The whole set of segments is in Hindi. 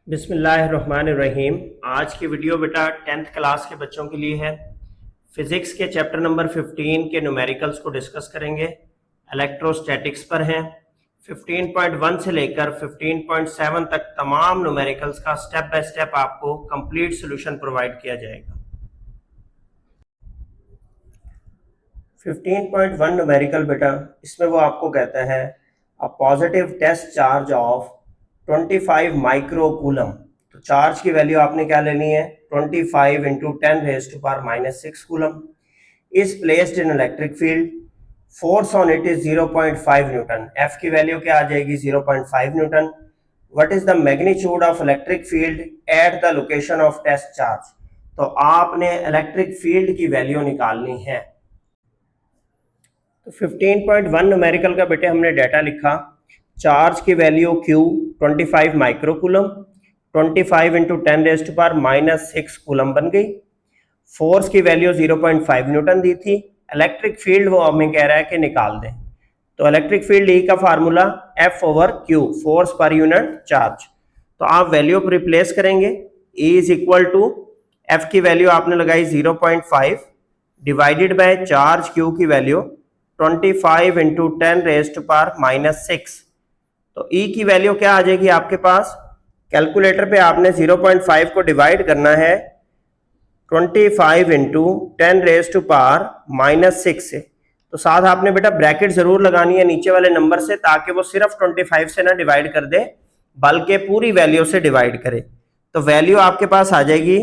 बिस्मिल्लाहिर्रहमानिर्रहीम। आज की वीडियो बेटा 10th क्लास के बच्चों के लिए है। फिजिक्स के चैप्टर नंबर 15 के न्यूमेरिकल्स को डिस्कस करेंगे। इलेक्ट्रोस्टैटिक्स पर हैं। 15.1 से लेकर 15.7 तक तमाम न्यूमेरिकल्स का स्टेप बाय स्टेप आपको कंप्लीट सॉल्यूशन प्रोवाइड किया जाएगा। 15.1 न्यूमेरिकल बेटा, इसमें वो आपको कहता है a positive test charge of 25 micro coulomb. तो चार्ज की वैल्यू आपने क्या लेनी है, 25 into 10⁻⁻⁶ coulomb is placed in electric field. Force on it is 0.5 newton. F की वैल्यू क्या आ जाएगी, 0.5 newton. What is the magnitude of electric field at the location of test charge. तो आपने इलेक्ट्रिक फील्ड की वैल्यू निकालनी है। तो 15.1 न्यूमेरिकल का बेटे हमने डाटा लिखा। चार्ज की value Q 25 microcoulomb, 25 into 10⁻⁻⁶ coulomb बन गई। फोर्स की वैल्यू 0.5 न्यूटन दी थी। इलेक्ट्रिक फील्ड वो हमें कह रहा है कि निकाल दें। तो इलेक्ट्रिक फील्ड E का formula F/Q, force per unit charge. तो आप वैल्यू पर रिप्लेस करेंगे। E is equal to F की वैल्यू आपने लगाई 0.5 डिवाइडेड बाय चार्ज Q की वैल्यू 25 इंटू 10⁻⁻⁶। तो E की वैल्यू क्या आ जाएगी आपके पास, कैलकुलेटर पे आपने 0.5 को डिवाइड करना है 25 इंटू 10⁻⁻⁶ से। तो साथ आपने बेटा ब्रैकेट जरूर लगानी है नीचे वाले नंबर से, ताकि वो सिर्फ 25 से ना डिवाइड कर दे बल्कि पूरी वैल्यू से डिवाइड करे। तो वैल्यू आपके पास आ जाएगी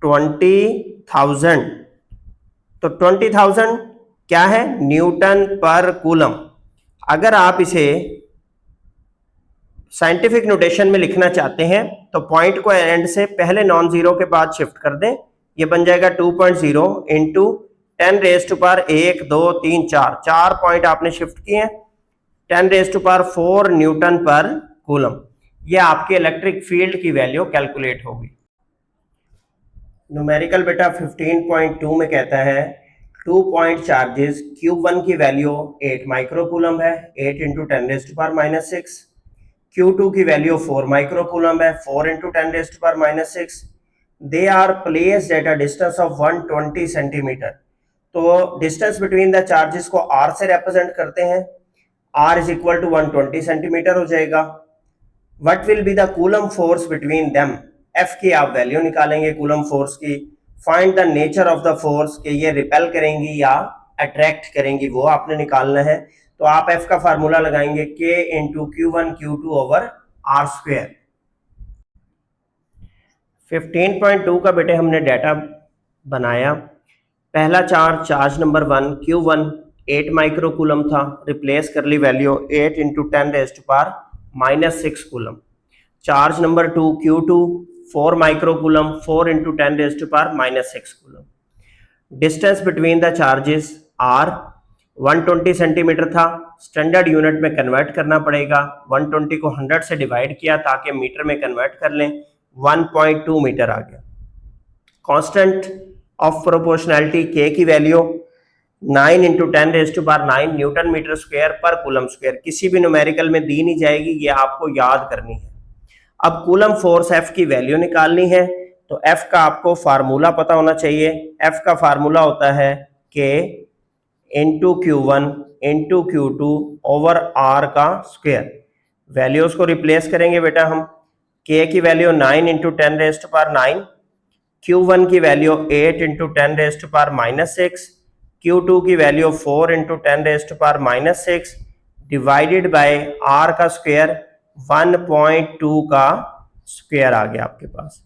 20,000। तो 20,000 क्या है, न्यूटन पर कूलम। अगर आप इसे साइंटिफिक नोटेशन में लिखना चाहते हैं तो पॉइंट को एंड से पहले नॉन जीरो के बाद शिफ्ट कर दें। ये बन जाएगा 2.0 इंटू 10⁻1 2 3 4। 4 पॉइंट आपने शिफ्ट किए हैं। 10⁻4 न्यूटन पर कूलम। ये आपके इलेक्ट्रिक फील्ड की वैल्यू कैलकुलेट होगी। न्यूमेरिकल बेटा 15.2 में कहता है 2 पॉइंट चार्जेस Q1 की वैल्यू 8 माइक्रोकूलम है, 8 इंटू 10⁻⁻⁶। Q2 की वैल्यू 4 माइक्रोकूलम है, 4 into 10⁻⁶। They are placed at a distance of 120 centimetre. तो डिस्टेंस बिटवीन द चार्जेस को R से रिप्रेजेंट करते हैं। R is equal to 120 centimetre हो जाएगा। What will be the Coulomb force between them. F की आप वैल्यू निकालेंगे कूलम फोर्स की। Find the nature of the force, कि ये रिपेल करेंगी या अट्रैक्ट करेंगी, वो आपने निकालना है। तो आप F का फार्मूला लगाएंगे K into Q1 Q2 over R square. 15.2 का बेटे हमने डाटा बनाया। पहला चार्ज नंबर 1 Q1 8 माइक्रोकूलम था, रिप्लेस कर ली value 8 into 10⁻⁻⁶ coulomb. Charge number 2 Q2 4 microcoulomb, 4 into 10⁻⁻⁶ coulomb. Distance between the charges R 120 centimetre था। स्टैंडर्ड यूनिट में कन्वर्ट करना पड़ेगा। 120 को 100 से डिवाइड किया ताकि मीटर में कन्वर्ट कर लें, 1.2 मीटर आ गया। कांस्टेंट ऑफ प्रोपोर्शनैलिटी K की value 9 into 10⁻⁹ newton metre square पर कूलम स्क्वायर। किसी भी न्यूमेरिकल में दी नहीं जाएगी, ये आपको याद करनी है। अब कूलम फोर्स F की वैल्यू निकालनी है। तो F का आपको फार्मूला पता होना चाहिए। F का फार्मूला होता है K into Q1 into Q2 over R का स्क्वायर। वैल्यूज को रिप्लेस करेंगे बेटा हम। K की वैल्यू 9 इंटू 10⁻⁹, Q1 की वैल्यू 8 इंटू 10⁻⁻⁶, Q2 की value 4 into 10⁻⁻⁶ divided by R का स्क्वायर 1.2 का स्क्वायर आ गया आपके पास।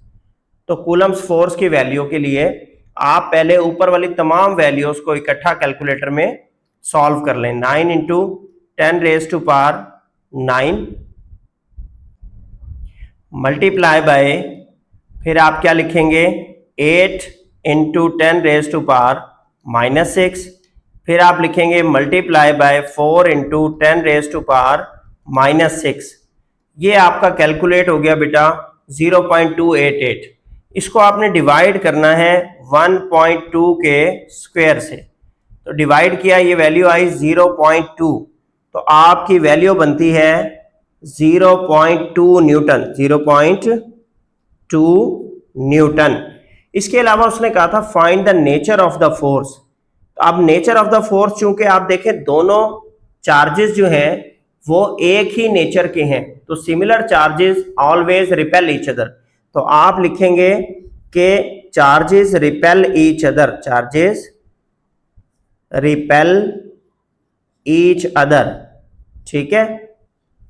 तो कूलम्स फोर्स की वैल्यू के लिए आप पहले ऊपर वाली तमाम वैल्यूज को इकट्ठा कैलकुलेटर में सॉल्व कर लें। 9 इंटू 10⁻9 मल्टीप्लाई बाय, फिर आप क्या लिखेंगे 8 इंटू 10⁻⁻⁶, फिर आप लिखेंगे मल्टीप्लाई बाय 4 इंटू 10⁻⁻⁶। ये आपका कैलकुलेट हो गया बेटा 0.288। इसको आपने डिवाइड करना है 1.2 के स्क्वायर से। तो डिवाइड किया, ये वैल्यू आई 0.2। तो आपकी वैल्यू बनती है 0.2 न्यूटन, 0.2 न्यूटन। इसके अलावा उसने कहा था find the nature of the force. तो अब नेचर ऑफ द फोर्स, चूंकि आप देखें दोनों चार्जेस जो हैं वो एक ही नेचर के हैं, तो similar charges always repel each other. तो आप लिखेंगे कि charges repel each other, charges repel each other, ठीक है।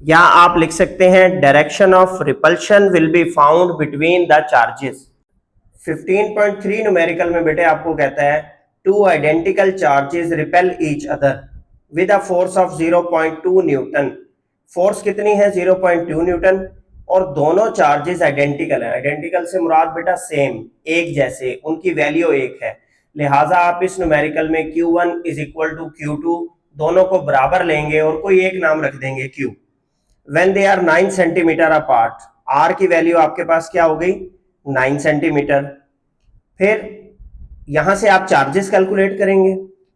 या आप लिख सकते हैं direction of repulsion will be found between the charges. 15.3 numerical में बेटे आपको कहता है two identical charges repel each other with a force of 0.2 Newton. Force कितनी है? 0.2 न्यूटन, और दोनों चार्जेस आइडेंटिकल है। आइडेंटिकल से मुराद बेटा सेम, एक जैसे, उनकी वैल्यू एक है। लिहाजा आप इस न्यूमेरिकल में Q1 is equal to Q2 दोनों को बराबर लेंगे और कोई एक नाम रख देंगे Q। When they are 9 centimetre apart, R की वैल्यू आपके पास क्या हो गई? 9 सेंटीमीटर। फिर यहां से आप चार्जेस कैलकुलेट करेंगे।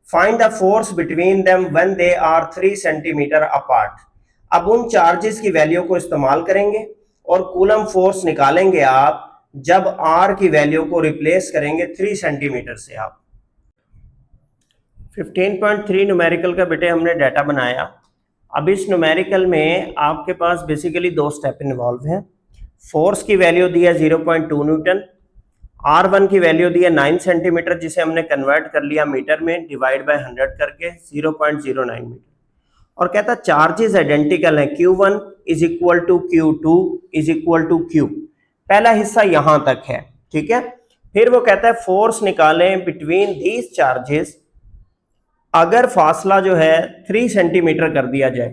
Find the force between them when they are 3 centimetre apart. अब उन चार्जेस की वैल्यू को इस्तेमाल करेंगे और कूलम फोर्स निकालेंगे आप जब R की वैल्यू को रिप्लेस करेंगे 3 सेंटीमीटर से। आप 15.3 न्यूमेरिकल का बेटे हमने डाटा बनाया। अब इस न्यूमेरिकल में आपके पास बेसिकली दो स्टेप इन्वॉल्व हैं। फोर्स की वैल्यू दी है 0.2 न्यूटन, R1 की वैल्यू दी है 9 सेंटीमीटर, जिसे हमने कन्वर्ट कर लिया मीटर में, डिवाइड बाय 100 करके 0.09 मीटर। और कहता चार्जेस आइडेंटिकल है, Q1 is equal to Q2 is equal to Q। पहला हिस्सा यहां तक है, ठीक है। फिर वो कहता है फोर्स निकालें बिटवीन दीज चार्जेस अगर फासला जो है 3 सेंटीमीटर कर दिया जाए।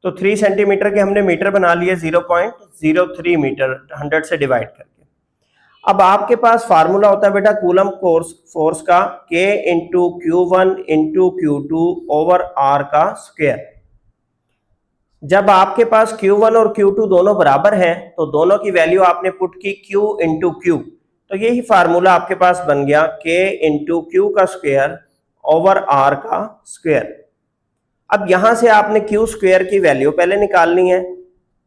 तो 3 सेंटीमीटर के हमने मीटर बना लिए 0.03 मीटर 100 से डिवाइड करके। अब आपके पास फार्मूला होता है बेटा कूलम फोर्स का, K into Q1 into Q2 over R का स्क्वायर। जब आपके पास Q1 और Q2 दोनों बराबर हैं तो दोनों की वैल्यू आपने पुट की Q इंटू Q, तो यही फार्मूला आपके पास बन गया K इंटू Q का स्क्वायर ओवर R का स्क्वायर। अब यहां से आपने Q स्क्वायर की वैल्यू पहले निकालनी है,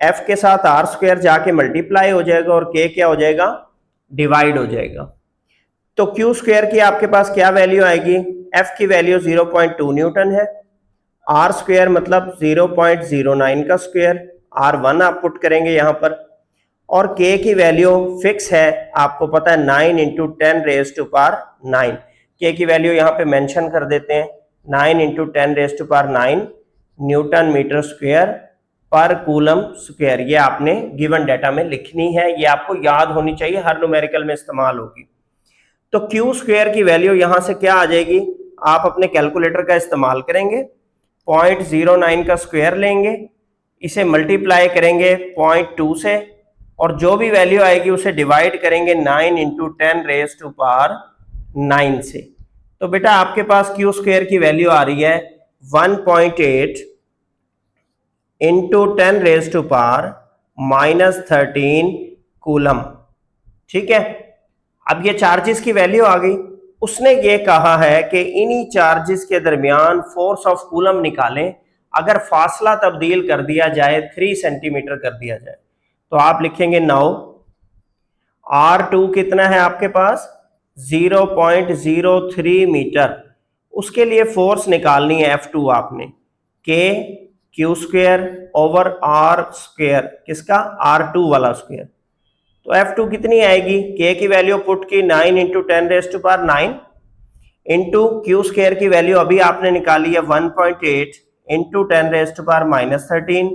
F के साथ R स्क्वायर जाके मल्टीप्लाई हो जाएगा और K क्या हो जाएगा? डिवाइड हो जाएगा। तो Q स्क्वायर की आपके पास क्या वैल्यू आएगी? F की वैल्यू 0.2 न्यूटन है, R स्क्वायर मतलब 0.09 का स्क्वायर, R1 आप पुट करेंगे यहां पर, और K की वैल्यू फिक्स है, आपको पता है 9 into 10 raise to power 9। K की वैल्यू यहाँ पे मेंशन कर देते हैं, 9 into 10 raise to power 9 newton metre square पर कूलम स्क्वायर। ये आपने गिवन डाटा में लिखनी है, ये आपको याद होनी चाहिए, हर न्यूमेरिकल में इस्तेमाल होगी। तो Q स्क्वायर की वैल्यू यहां से क्या आ जाएगी? आप अपने कैलकुलेटर का इस्तेमाल करेंगे, 0.09 का स्क्वायर लेंगे, इसे मल्टीप्लाई करेंगे 0.2 से, और जो भी वैल्यू आएगी उसे डिवाइड करेंगे 9 इंटू 10 रेज टू पावर 9 से। तो बेटा आपके पास Q स्क्वायर की वैल्यू आ रही है 1.8 into 10 raise to power -13 coulomb, ठीक है। अब ये चार्जेस की वैल्यू आ गई। उसने ये कहा है कि इन्हीं चार्जेस के दरमियान फोर्स ऑफ कूलम निकालें अगर फासला तब्दील कर दिया जाए 3 सेंटीमीटर कर दिया जाए। तो आप लिखेंगे नाउ R2 कितना है आपके पास? 0.03 मीटर। उसके लिए फोर्स निकालनी है F2 आपने, K Q square over R square, किसका? R2 वाला स्क्वायर। तो F2 कितनी आएगी? K की वैल्यू पुट की 9 into 10 raise to power 9 into Q square की वैल्यू अभी आपने निकाली है 1.8 into 10 raise to power -13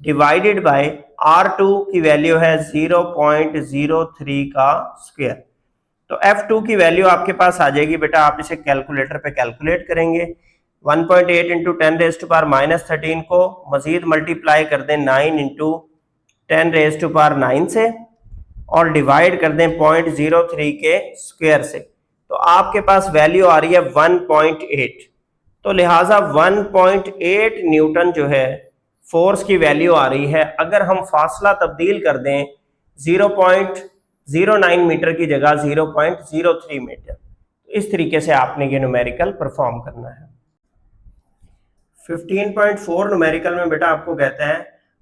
divided by R2 की वैल्यू है 0.03 का स्क्वायर। तो F2 की वैल्यू आपके पास आ जाएगी बेटा, आप इसे कैलकुलेटर पे कैलकुलेट करेंगे। 1.8 इंटू 10 रेज टू पावर -13 को मजीद मल्टीप्लाई कर दें 9 इंटू 10 रेज टू पावर 9 से और डिवाइड कर दें 0.03 के स्क्वायर से, तो आपके पास वैल्यू आ रही है 1.8। तो लिहाजा 1.8 न्यूटन जो है फोर्स की वैल्यू आ रही है अगर हम फासला तब्दील कर दें 0.09 मीटर की जगह 0.03 मीटर। तो इस तरीके से आपने ये न्यूमेरिकल परफॉर्म करना है। 15.4 न्यूमेरिकल में बेटा आपको कहता है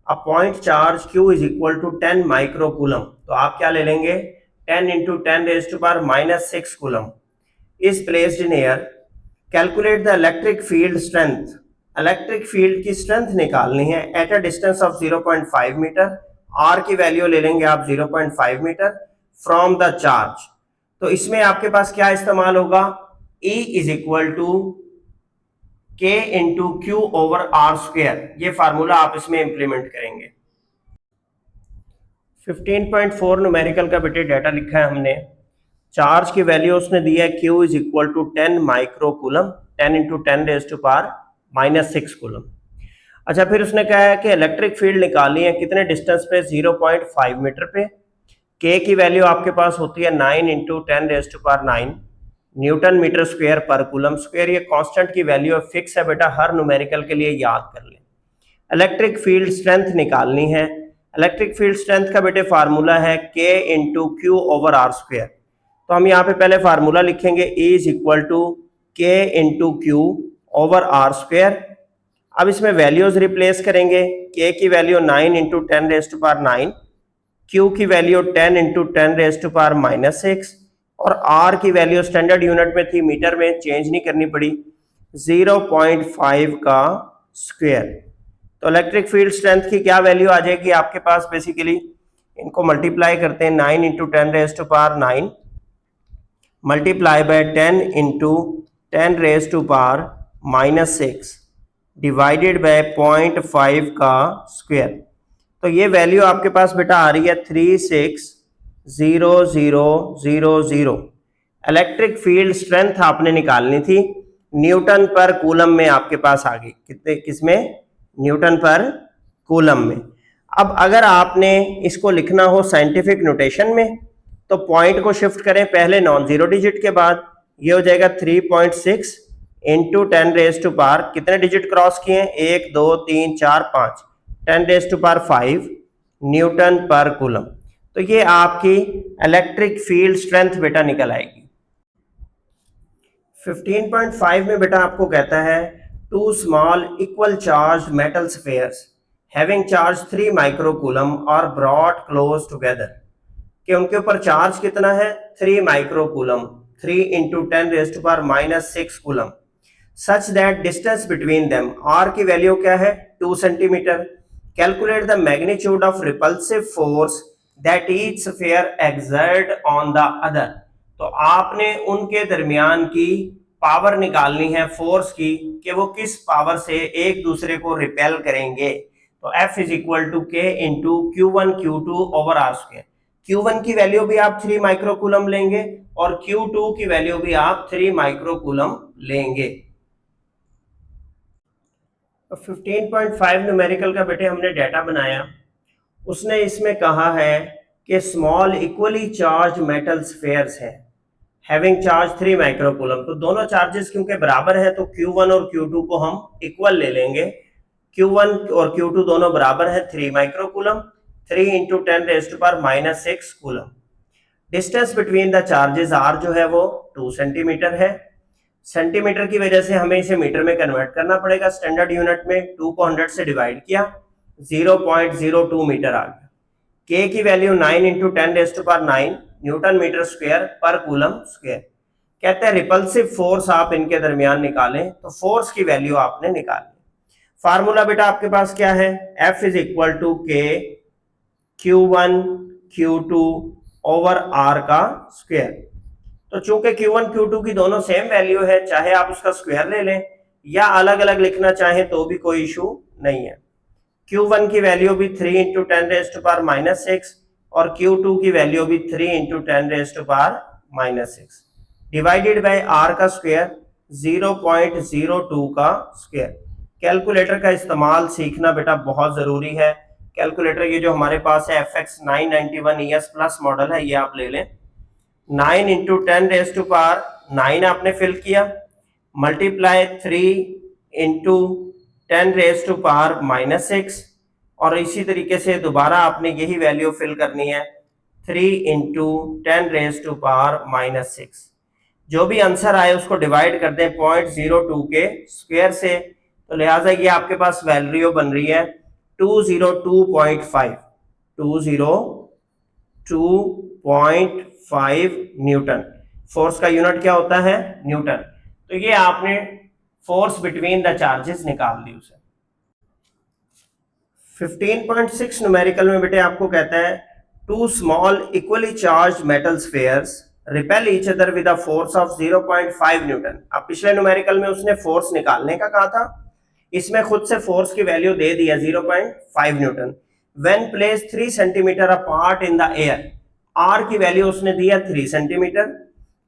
a point charge Q is equal to 10 microcoulomb, तो आप क्या ले लेंगे 10 into 10⁻⁻6 coulomb is placed in air. Calculate the electric field strength, electric field की स्ट्रेंथ निकालनी है at a distance of 0.5 metre, R की वैल्यू ले लेंगे आप 0.5 मीटर फ्रॉम द चार्ज। तो इसमें आपके पास क्या इस्तेमाल होगा, E is equal to K into Q over R square, ये फार्मूला आप इसमें इंप्लीमेंट करेंगे। 15.4 न्यूमेरिकल का बेटे डाटा लिखा है हमने। चार्ज की वैल्यू उसने दी है Q is equal to 10 microcoulomb, 10 into 10⁻⁻6 coulomb. अच्छा, फिर उसने कहा है कि इलेक्ट्रिक फील्ड निकालनी है कितने डिस्टेंस पे, 0.5 मीटर पे। K की वैल्यू आपके पास होती है 9 इंटू 10⁻9 न्यूटन मीटर स्क्वायर पर कूलम स्क्वायर। ये कांस्टेंट की वैल्यू है, फिक्स है बेटा, हर न्यूमेरिकल के लिए याद कर लें। इलेक्ट्रिक फील्ड स्ट्रेंथ निकालनी है। इलेक्ट्रिक फील्ड स्ट्रेंथ का बेटे फार्मूला है K into Q over R square. तो हम यहाँ पे पहले फार्मूला लिखेंगे E is equal to K into Q over R square. अब इसमें वैल्यूज रिप्लेस करेंगे, K की वैल्यू 9 इंटू 10⁻9, Q की वैल्यू 10 इंटू 10⁻6 और R की वैल्यू स्टैंडर्ड यूनिट में थी, मीटर में चेंज नहीं करनी पड़ी, 0.5 का स्क्वायर। तो इलेक्ट्रिक फील्ड स्ट्रेंथ की क्या वैल्यू आ जाएगी आपके पास, बेसिकली इनको मल्टीप्लाई करते हैं 9 into 10⁻9 multiply by 10 into 10⁻6 divided by 0.5 का स्क्वायर। तो ये वैल्यू आपके पास बेटा आ रही है 360000। इलेक्ट्रिक फील्ड स्ट्रेंथ आपने निकालनी थी, न्यूटन पर कूलम में आपके पास आ गई, कितने, किसमें, न्यूटन पर कूलम में। अब अगर आपने इसको लिखना हो साइंटिफिक नोटेशन में तो पॉइंट को शिफ्ट करें पहले नॉन जीरो डिजिट के बाद, ये हो जाएगा 3.6 इंटू 10⁻, कितने डिजिट क्रॉस किए, 1 2 3 4 5, 10⁻5 न्यूटन पर कूलम। तो ये आपकी इलेक्ट्रिक फील्ड स्ट्रेंथ बेटा निकल आएगी। 15.5 में बेटा आपको कहता है two small equal charge metal spheres having charge 3 microcoulomb और ब्रॉट क्लोज टुगेदर, कि उनके ऊपर चार्ज कितना है 3 microcoulomb, 3 into 10⁻6 coulomb, such that distance between them, R की वैल्यू क्या है 2 centimetre. Calculate the magnitude of repulsive force that each sphere exert on the other. तो आपने उनके दरमियान की पावर निकालनी है, फोर्स की, कि वो किस पावर से एक दूसरे को रिपेल करेंगे। तो F is equal to K into Q1 Q2 over R square. Q1 की वैल्यू भी आप 3 माइक्रोकूलम लेंगे और Q2 की वैल्यू भी आप 3 माइक्रोकूलम लेंगे। 15.5 न्यूमेरिकल का बेटे हमने डाटा बनाया। उसने इसमें कहा है कि small equally charge metal spheres है हैविंग चार्ज 3 माइक्रोकूलम। तो दोनों चार्जेस क्योंकि बराबर है तो Q1 और Q2 को हम इक्वल ले लेंगे। Q1 और Q2 दोनों बराबर है 3 microcoulomb, 3 into 10⁻6 coulomb. Distance between the charges R जो है वो 2 सेंटीमीटर है। सेंटीमीटर की वजह से हमें इसे मीटर में कन्वर्ट करना पड़ेगा, स्टैंडर्ड यूनिट में 2 को 100 से डिवाइड किया, 0.02 मीटर आ गया। K की value 9 into 10⁻9 newton metre square पर कूलम स्क्वायर। कहते हैं रिपल्सिव फोर्स आप इनके दरमियान निकालें, तो फोर्स की वैल्यू आपने निकाली। फार्मूला बेटा आपके पास क्या है, F is equal to K Q1 Q2 over R का स्क्वायर। तो चूंकि Q1 Q2 की दोनों सेम वैल्यू है, चाहे आप उसका स्क्वायर ले लें या अलग अलग लिखना चाहें तो भी कोई इशू नहीं है। Q1 की वैल्यू भी 3 इंटू 10⁻6 और Q2 की वैल्यू भी 3 इंटू 10⁻6 डिवाइडेड बाय R का स्क्वायर 0.02 का स्क्वायर। कैलकुलेटर का इस्तेमाल सीखना बेटा बहुत जरूरी है। कैलकुलेटर ये जो हमारे पास है FX 991 ES प्लस मॉडल है, ये आप ले लें। 9 इंटू 10⁻9 आपने फिल किया, मल्टीप्लाई 3 इंटू 10⁻6 और इसी तरीके से दोबारा आपने यही वैल्यू फिल करनी है 3 इंटू 10⁻6। जो भी आंसर आए उसको डिवाइड कर दें 0.02 के स्क्वायर से, तो लिहाजा ये आपके पास वैल्यू बन रही है 202.5 202.5 न्यूटन। फोर्स का यूनिट क्या होता है? न्यूटन। तो ये आपने फोर्स बिटवीन द चार्जेस निकाल ली उसे। 15.6 न्यूमेरिकल में बेटे आपको कहता है two small equally charge metal spheres repel each other with a force of 0.5 newton. अब पिछले न्यूमेरिकल में उसने फोर्स निकालने का कहा था, इसमें खुद से फोर्स की वैल्यू दे दिया 0.5 newton. When place 3 centimetre apart in the air, R की वैल्यू उसने दिया 3 centimetre.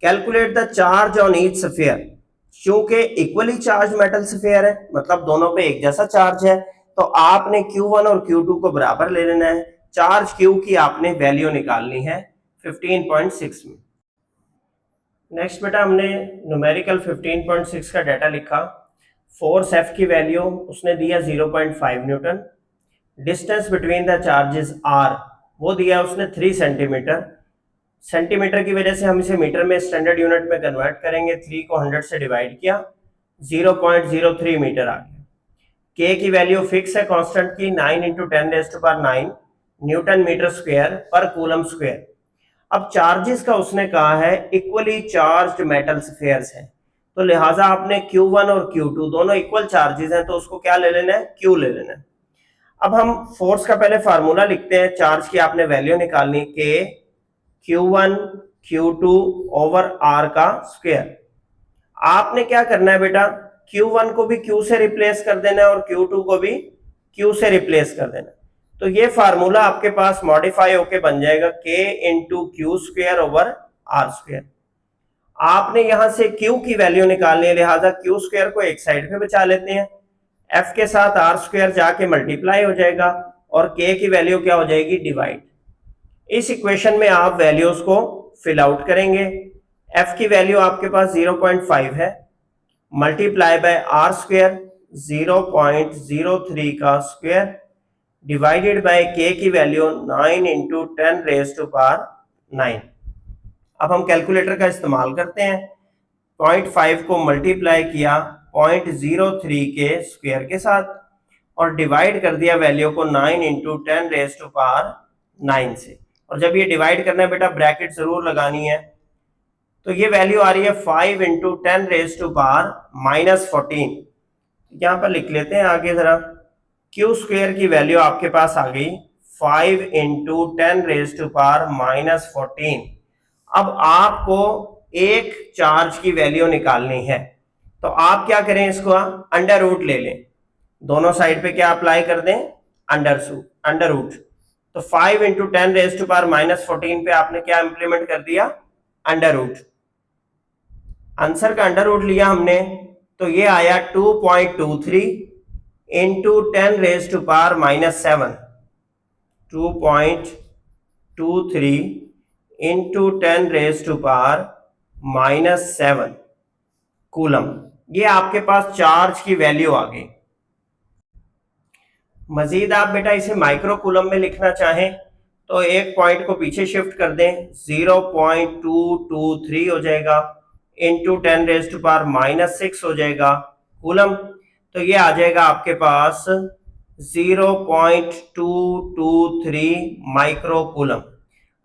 Calculate the charge on each sphere, चूंकि इक्वली चार्ज मेटल स्फीयर है मतलब दोनों पे एक जैसा चार्ज है, तो आपने Q1 और Q2 को बराबर ले लेना है। चार्ज Q की आपने वैल्यू निकालनी है 15.6 में। नेक्स्ट बेटा हमने न्यूमेरिकल 15.6 का डाटा लिखा। फोर्स F की वैल्यू उसने दिया 0.5 Newton. Distance between the charges R वो दिया उसने 3 सेंटीमीटर। सेंटीमीटर की वजह से हम इसे मीटर में स्टैंडर्ड यूनिट में कन्वर्ट करेंगे। 3 को 100 से डिवाइड किया, 0.03 मीटर आ गया। K की वैल्यू फिक्स है कांस्टेंट की, 9 इंटू 10⁻⁹ न्यूटन मीटर स्क्वायर पर कूलम स्क्वायर। अब चार्जेस का उसने कहा है इक्वली चार्ज्ड मेटल स्फीयर्स है, तो लिहाजा आपने Q1 और Q2 दोनों इक्वल चार्जेस हैं, तो उसको क्या ले लेना है? Q ले लेना है। अब हम फोर्स का पहले फार्मूला लिखते हैं। चार्ज की आपने वैल्यू निकालनी, K Q1 Q2 over R का स्क्वायर। आपने क्या करना है बेटा? Q1 को भी Q से रिप्लेस कर देना है और Q2 को भी Q से रिप्लेस कर देना। तो ये फार्मूला आपके पास मॉडिफाई होके बन जाएगा K into Q square over R square. आपने यहां से Q की वैल्यू निकालनी है, लिहाजा Q स्क्वायर को एक साइड पे बचा लेते हैं। F के साथ R स्क्वायर जाके मल्टीप्लाई हो जाएगा और K की वैल्यू क्या हो जाएगी? डिवाइड। इस इक्वेशन में आप वैल्यूज को फिल आउट करेंगे। F की वैल्यू आपके पास 0.5 है, मल्टीप्लाई बाय R स्क्वायर 0.03 का स्क्वायर डिवाइडेड बाय K की वैल्यू 9 इंटू 10⁻⁹। अब हम कैलकुलेटर का इस्तेमाल करते हैं। 0.5 को मल्टीप्लाई किया 0.03 के स्क्वायर के साथ और डिवाइड कर दिया वैल्यू को 9 इंटू 10⁻⁹ से। और जब ये डिवाइड करना है बेटा ब्रैकेट जरूर लगानी है। तो ये वैल्यू आ रही है 5 इंटू 10⁻⁻14। यहां पर लिख लेते हैं आगे जरा। Q स्क्वायर की वैल्यू आपके पास आ गई 5 इंटू 10⁻⁻14। अब आपको एक चार्ज की वैल्यू निकालनी है, तो आप क्या करें? इसको अंडर रूट ले लें, दोनों साइड पे क्या अप्लाई कर दें? Under root. तो 5 इंटू 10⁻⁻14 पे आपने क्या इंप्लीमेंट कर दिया? Under root. आंसर का अंडर रूट लिया हमने, तो ये आया 2.23 इंटू 10⁻⁻7। 2.23 into 10⁻⁻7 coulomb. ये आपके पास चार्ज की वैल्यू आ गई। मजीद आप बेटा इसे माइक्रो कूलम में लिखना चाहें तो एक पॉइंट को पीछे शिफ्ट कर दें, 0.223 हो जाएगा इंटू 10⁻⁻6 हो जाएगा कूलम। तो ये आ जाएगा आपके पास 0.223 माइक्रो कूलम।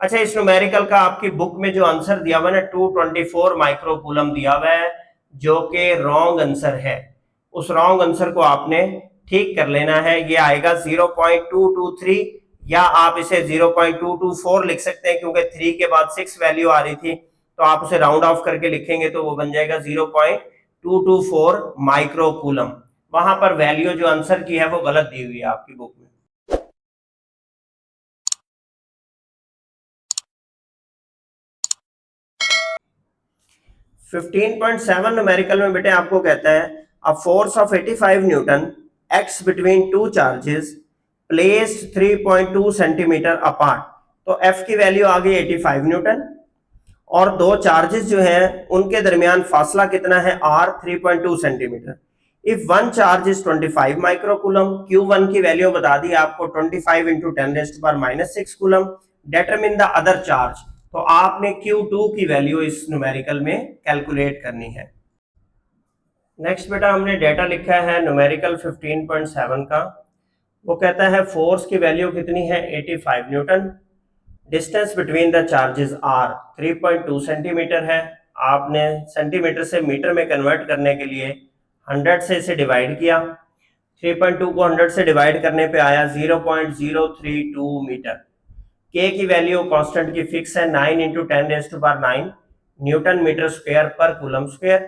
अच्छा, इस न्यूमेरिकल का आपकी बुक में जो आंसर दिया हुआ है ना 224 माइक्रो कूलम दिया हुआ है, जो कि रॉन्ग आंसर है। उस रॉन्ग आंसर को आपने ठीक कर लेना है। ये आएगा 0.223 या आप इसे 0.224 लिख सकते हैं, क्योंकि 3 के बाद 6 वैल्यू आ रही थी, तो आप उसे राउंड ऑफ करके लिखेंगे तो वो बन जाएगा 0.224 माइक्रो कूलम। वहां पर वैल्यू जो आंसर की है वो गलत दी हुई है आपकी बुक में। 15.7 न्यूमेरिकल में बेटे आपको कहता है अ force of 85 Newton acts between two charges placed 3.2 centimetre apart. तो F की वैल्यू आ गई 85 न्यूटन और दो चार्जेस जो हैं उनके दरमियान फासला कितना है? R 3.2 centimetre. If one charge is 25 microcoulomb, Q1 की वैल्यू बता दी आपको 25 into 10⁻⁻6 coulomb. Determine the other charge, तो आपने Q2 की वैल्यू इस न्यूमेरिकल में कैलकुलेट करनी है। नेक्स्ट बेटा हमने डेटा लिखा है न्यूमेरिकल 15.7 का। वो कहता है फोर्स की वैल्यू कितनी है 85 newton, distance between the charges are 3.2 centimetre है। आपने सेंटीमीटर से मीटर में कन्वर्ट करने के लिए 100 से इसे डिवाइड किया, 3.2 को 100 से डिवाइड करने पे आया 0.032 मीटर। के की वैल्यू कांस्टेंट की फिक्स है 9 इंटू 10⁻⁹ न्यूटन मीटर स्क्वायर पर कूलम स्क्वायर।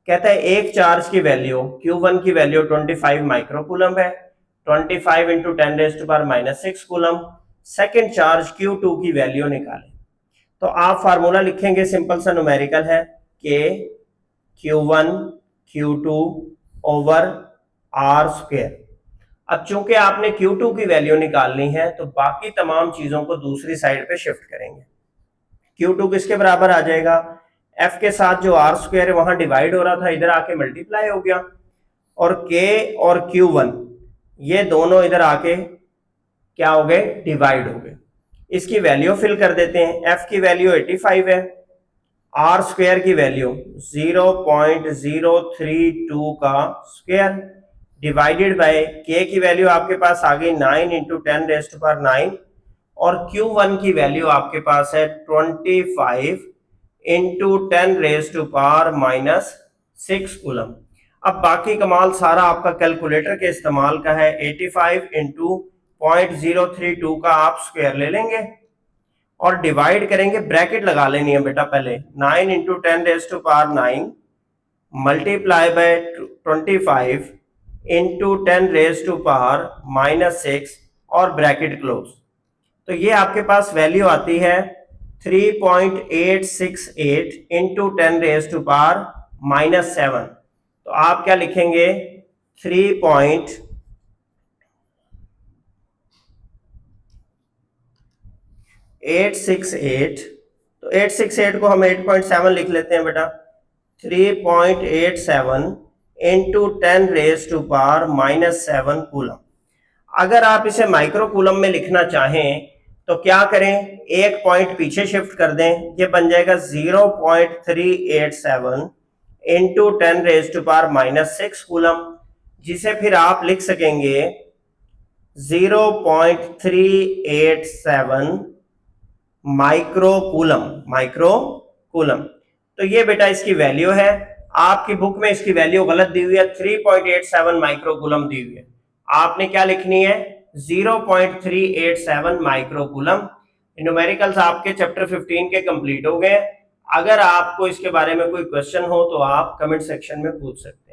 कहता है एक चार्ज की वैल्यू Q1 की वैल्यू 25 माइक्रो कूलम है, 25 into 10⁻⁻6 coulomb. Second charge Q2 की वैल्यू निकालें। तो आप फार्मूला लिखेंगे, सिंपल सा न्यूमेरिकल है के Q1 Q2 over R square. अब चूंकि आपने Q2 की वैल्यू निकालनी है तो बाकी तमाम चीजों को दूसरी साइड पे शिफ्ट करेंगे। Q2 किसके बराबर आ जाएगा, F के साथ जो आर स्क्वायर है वहां डिवाइड हो रहा था, इधर आके मल्टीप्लाई हो गया, और K और Q1 ये दोनों इधर आके क्या हो गए, डिवाइड हो गए। इसकी वैल्यू फिल कर देते हैं। F की वैल्यू 85 है, आर स्क्वायर की वैल्यू 0.032 का स्क्वायर डिवाइडेड बाय के की वैल्यू आपके पास आ गई 9 इंटू 10⁻⁹ और Q1 की वैल्यू आपके पास है 25 इंटू 10⁻⁻6 कूलम। अब बाकी कमाल सारा आपका कैलकुलेटर के इस्तेमाल का है। 85 इंटू 0.032 का आप स्क्वायर ले लेंगे और डिवाइड करेंगे, ब्रैकेट लगा लेनी है बेटा पहले, 9 इंटू 10⁻⁹ मल्टीप्लाई बाय 25 इंटू 10⁻⁻6 और ब्रैकेट क्लोज। तो ये आपके पास वैल्यू आती है 3.868 इंटू 10⁻⁻7। तो आप क्या लिखेंगे, 3.868, तो 868 को हम 8.7 लिख लेते हैं बेटा, 3.87 इंटू 10⁻⁻7 कूलम। अगर आप इसे माइक्रो कूलम में लिखना चाहें तो क्या करें, एक पॉइंट पीछे शिफ्ट कर दें, ये बन जाएगा 0.387 इंटू 10⁻⁻6 कूलम, जिसे फिर आप लिख सकेंगे 0.387 माइक्रो कूलम। तो ये बेटा इसकी वैल्यू है। आपकी बुक में इसकी वैल्यू गलत दी हुई है, 3.87 माइक्रो कूलम दी हुई है। आपने क्या लिखनी है, 0.387 माइक्रो कूलम। न्यूमेरिकल्स आपके चैप्टर 15 के कंप्लीट हो गए। अगर आपको इसके बारे में कोई क्वेश्चन हो तो आप कमेंट सेक्शन में पूछ सकते हैं।